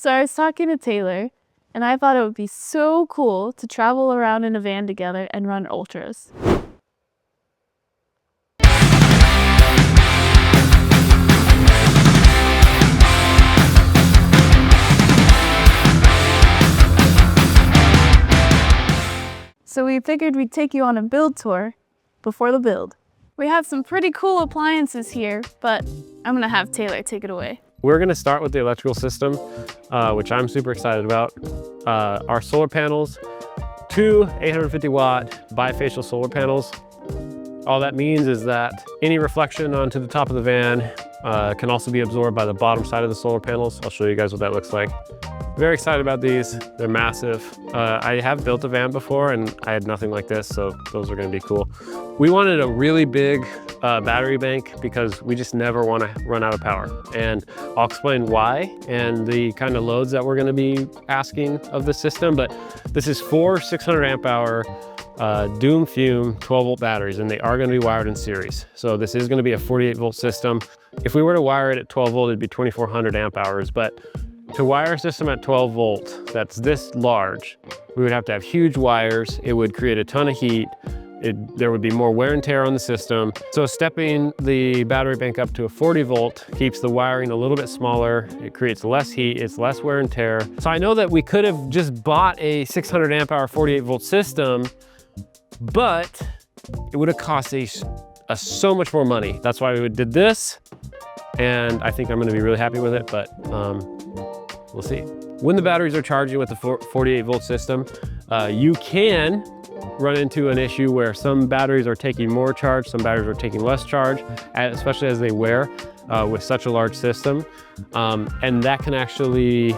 So I was talking to Taylor, and I thought it would be so cool to travel around in a van together and run ultras. So we figured we'd take you on a build tour before the build. We have some pretty cool appliances here, but I'm gonna have Taylor take it away. We're gonna start with the electrical system, which I'm super excited about. Our solar panels, 2 850 watt bifacial solar panels. All that means is that any reflection onto the top of the van can also be absorbed by the bottom side of the solar panels. I'll show you guys what that looks like. Very excited about these. They're massive. I have built a van before and I had nothing like this, so those are gonna be cool. We wanted a really big battery bank because we just never wanna run out of power. And I'll explain why and the kind of loads that we're gonna be asking of the system, but this is 4 600 amp hour Doom Fume 12 volt batteries, and they are gonna be wired in series. So this is gonna be a 48 volt system. If we were to wire it at 12 volt, it'd be 2400 amp hours, but to wire a system at 12 volt that's this large, we would have to have huge wires. It would create a ton of heat. There would be more wear and tear on the system. So stepping the battery bank up to a 40 volt keeps the wiring a little bit smaller. It creates less heat, it's less wear and tear. So I know that we could have just bought a 600 amp hour 48 volt system, but it would have cost us so much more money. That's why we did this. And I think I'm gonna be really happy with it, but we'll see. When the batteries are charging with the 48 volt system, you can run into an issue where some batteries are taking more charge, some batteries are taking less charge, especially as they wear with such a large system. And that can actually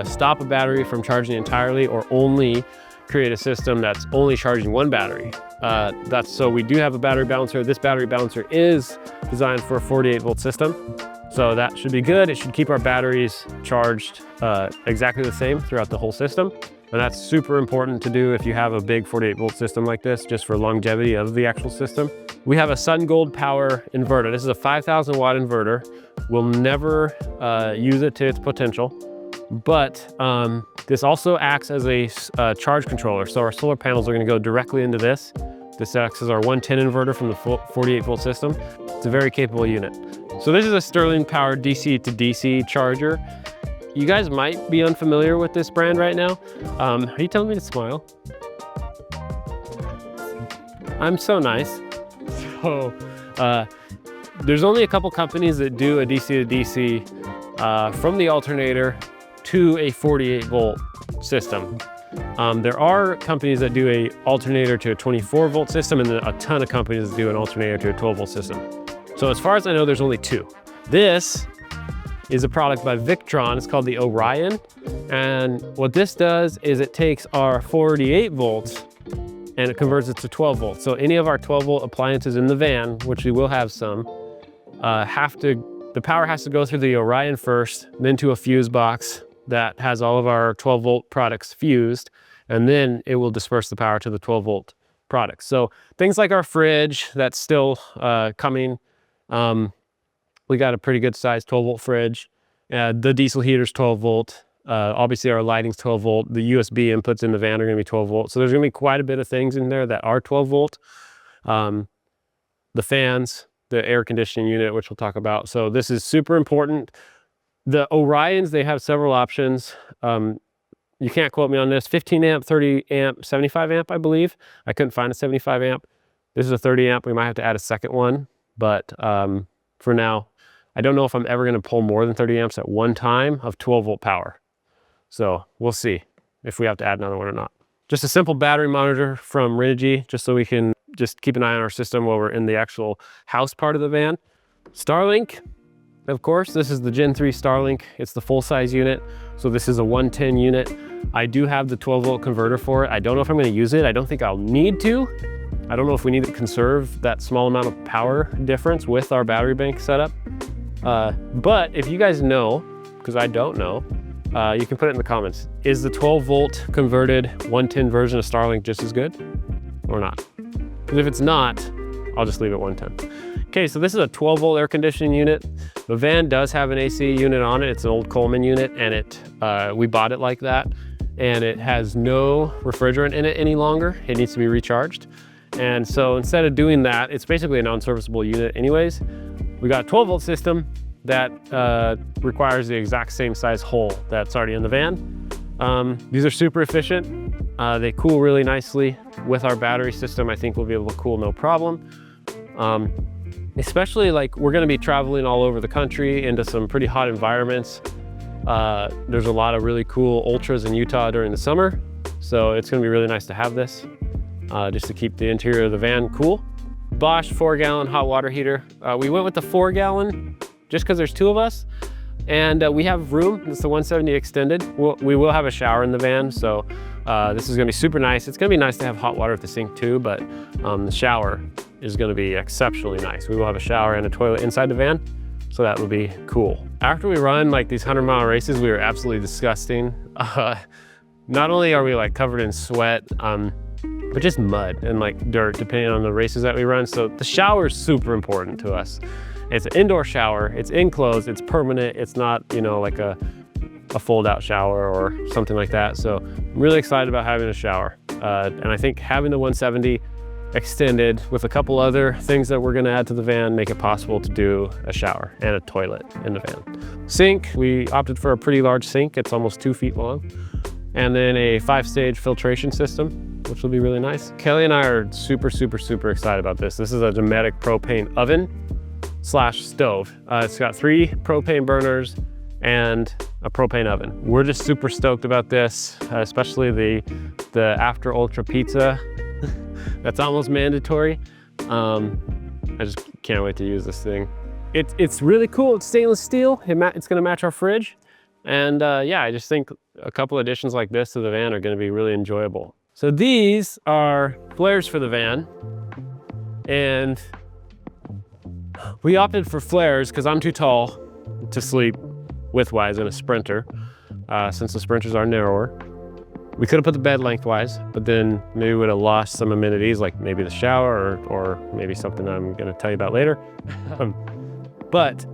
stop a battery from charging entirely or only create a system that's only charging one battery. So we do have a battery balancer. This battery balancer is designed for a 48 volt system. So that should be good. It should keep our batteries charged exactly the same throughout the whole system. And that's super important to do if you have a big 48 volt system like this, just for longevity of the actual system. We have a SunGold power inverter. This is a 5,000 watt inverter. We'll never use it to its potential, but this also acts as a charge controller. So our solar panels are gonna go directly into this. This acts as our 110 inverter from the 48 volt system. It's a very capable unit. So this is a Sterling powered DC to DC charger. You guys might be unfamiliar with this brand right now. Are you telling me to smile? I'm so nice. So there's only a couple companies that do a DC to DC from the alternator to a 48 volt system. There are companies that do a alternator to a 24 volt system, and a ton of companies that do an alternator to a 12 volt system. So as far as I know, there's only 2. This is a product by Victron. It's called the Orion. And what this does is it takes our 48 volts and it converts it to 12 volts. So any of our 12 volt appliances in the van, which we will have some, the power has to go through the Orion first, then to a fuse box that has all of our 12 volt products fused, and then it will disperse the power to the 12 volt products. So things like our fridge that's still coming, we got a pretty good sized 12 volt fridge. The diesel heater's 12 volt. Obviously our lighting's 12 volt. The USB inputs in the van are gonna be 12 volt. So there's gonna be quite a bit of things in there that are 12 volt. The fans, the air conditioning unit, which we'll talk about. So this is super important. The Orions, they have several options. You can't quote me on this. 15 amp, 30 amp, 75 amp, I believe. I couldn't find a 75 amp. This is a 30 amp. We might have to add a second one, but for now, I don't know if I'm ever gonna pull more than 30 amps at one time of 12 volt power. So we'll see if we have to add another one or not. Just a simple battery monitor from Renogy, just so we can just keep an eye on our system while we're in the actual house part of the van. Starlink, of course, this is the Gen 3 Starlink. It's the full size unit. So this is a 110 unit. I do have the 12 volt converter for it. I don't know if I'm gonna use it. I don't think I'll need to. I don't know if we need to conserve that small amount of power difference with our battery bank setup. But if you guys know, because I don't know, you can put it in the comments. Is the 12 volt converted 110 version of Starlink just as good or not? Because if it's not, I'll just leave it 110. Okay, so this is a 12-volt air conditioning unit. The van does have an AC unit on it. It's an old Coleman unit, and we bought it like that. And it has no refrigerant in it any longer. It needs to be recharged. And so instead of doing that, it's basically a non-serviceable unit anyways. We got a 12-volt system that requires the exact same size hole that's already in the van. These are super efficient. They cool really nicely. With our battery system, I think we'll be able to cool no problem. Especially like we're gonna be traveling all over the country into some pretty hot environments. There's a lot of really cool ultras in Utah during the summer. So it's gonna be really nice to have this just to keep the interior of the van cool. Bosch 4-gallon hot water heater. We went with the 4-gallon just because there's 2 of us. And we have room. It's the 170 extended. We will have a shower in the van, so this is gonna be super nice. It's gonna be nice to have hot water at the sink too, but the shower is gonna be exceptionally nice. We will have a shower and a toilet inside the van, so that will be cool. After we run like these 100-mile races, we were absolutely disgusting. Not only are we like covered in sweat, but just mud and like dirt, depending on the races that we run. So the shower is super important to us. It's an indoor shower, it's enclosed, it's permanent. It's not, you know, like a fold-out shower or something like that. So I'm really excited about having a shower. And I think having the 170 extended with a couple other things that we're gonna add to the van make it possible to do a shower and a toilet in the van. Sink, we opted for a pretty large sink. It's almost 2 feet long. And then a 5-stage filtration system, which will be really nice. Kelly and I are super, super, super excited about this. This is a Dometic propane oven / stove. It's got 3 propane burners and a propane oven. We're just super stoked about this, especially the After Ultra pizza. That's almost mandatory. I just can't wait to use this thing. It's really cool. It's stainless steel. It's gonna match our fridge. And yeah, I just think a couple additions like this to the van are gonna be really enjoyable. So these are flares for the van. And we opted for flares because I'm too tall to sleep widthwise in a Sprinter, since the Sprinters are narrower. We could have put the bed lengthwise, but then maybe we would have lost some amenities, like maybe the shower or maybe something I'm gonna tell you about later. But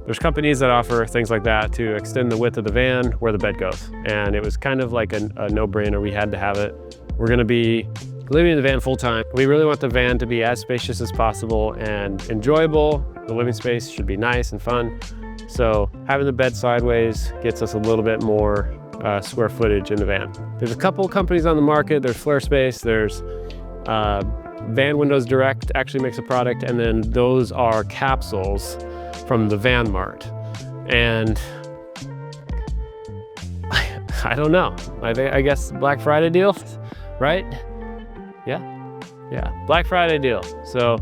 there's companies that offer things like that to extend the width of the van where the bed goes. And it was kind of like a no-brainer. We had to have it. We're gonna be living in the van full time. We really want the van to be as spacious as possible and enjoyable. The living space should be nice and fun. So having the bed sideways gets us a little bit more square footage in the van. There's a couple companies on the market. There's Flare Space, there's Van Windows Direct actually makes a product, and then those are capsules from the Van Mart. And I don't know. I guess Black Friday deal, right? Yeah, Black Friday deal. So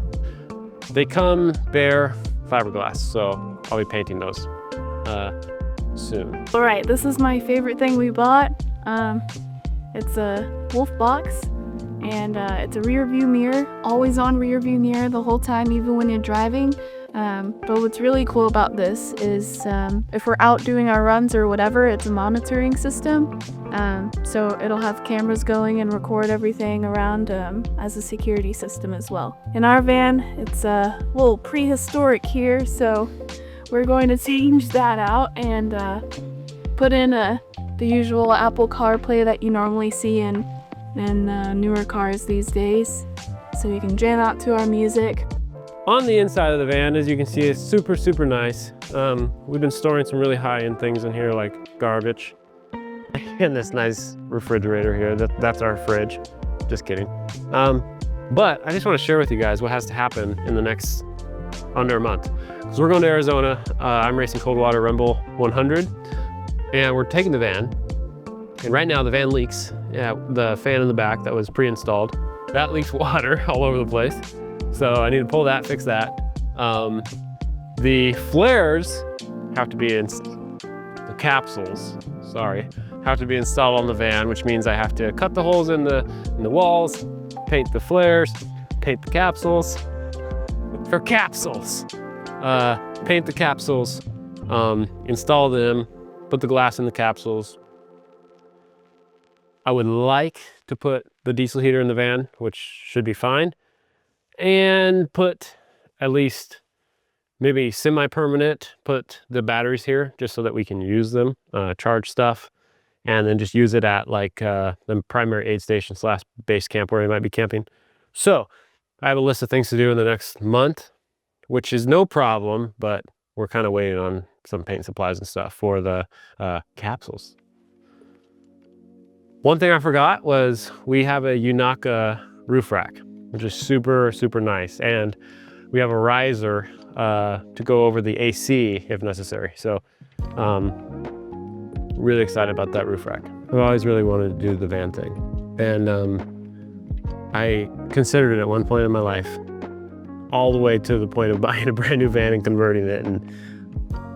they come bare fiberglass, so I'll be painting those soon. All right, this is my favorite thing we bought. It's a Wolf box, and it's a rear view mirror, always on rear view mirror the whole time, even when you're driving. But what's really cool about this is if we're out doing our runs or whatever, it's a monitoring system. So it'll have cameras going and record everything around as a security system as well. In our van, it's a little prehistoric here, so we're going to change that out and put in the usual Apple CarPlay that you normally see in newer cars these days, so you can jam out to our music. On the inside of the van, as you can see, it's super, super nice. We've been storing some really high-end things in here, like garbage. And this nice refrigerator here, that's our fridge. Just kidding. But I just want to share with you guys what has to happen in the next under a month. So we're going to Arizona. I'm racing Coldwater Rumble 100, and we're taking the van. And right now the van leaks. Yeah, the fan in the back that was pre-installed, that leaks water all over the place. So I need to pull that, fix that. The flares have to be in, the capsules, sorry, have to be installed on the van, which means I have to cut the holes in the walls, paint the flares, paint the capsules. For capsules, paint the capsules, install them, put the glass in the capsules. I would like to put the diesel heater in the van, which should be fine, and put at least maybe semi-permanent, put the batteries here just so that we can use them, charge stuff, and then just use it at like the primary aid station / base camp where we might be camping. So I have a list of things to do in the next month, which is no problem, but we're kind of waiting on some paint supplies and stuff for the capsules. One thing I forgot was we have a Unaka roof rack, which is super, super nice. And we have a riser to go over the AC if necessary. So really excited about that roof rack. I've always really wanted to do the van thing. And I considered it at one point in my life, all the way to the point of buying a brand new van and converting it. And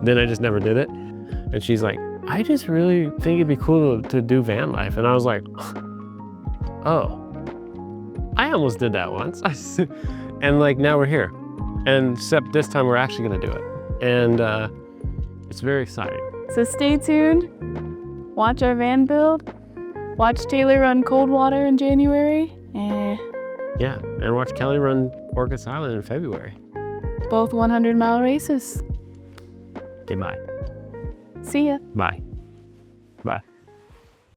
then I just never did it. And she's like, I just really think it'd be cool to do van life. And I was like, oh, I almost did that once. And like now we're here. And except this time we're actually gonna do it. And it's very exciting. So stay tuned, watch our van build, watch Taylor run cold water in January, and yeah, and watch Kelly run Orcas Island in February. both 100-mile races. Okay, bye. See ya. Bye. Bye.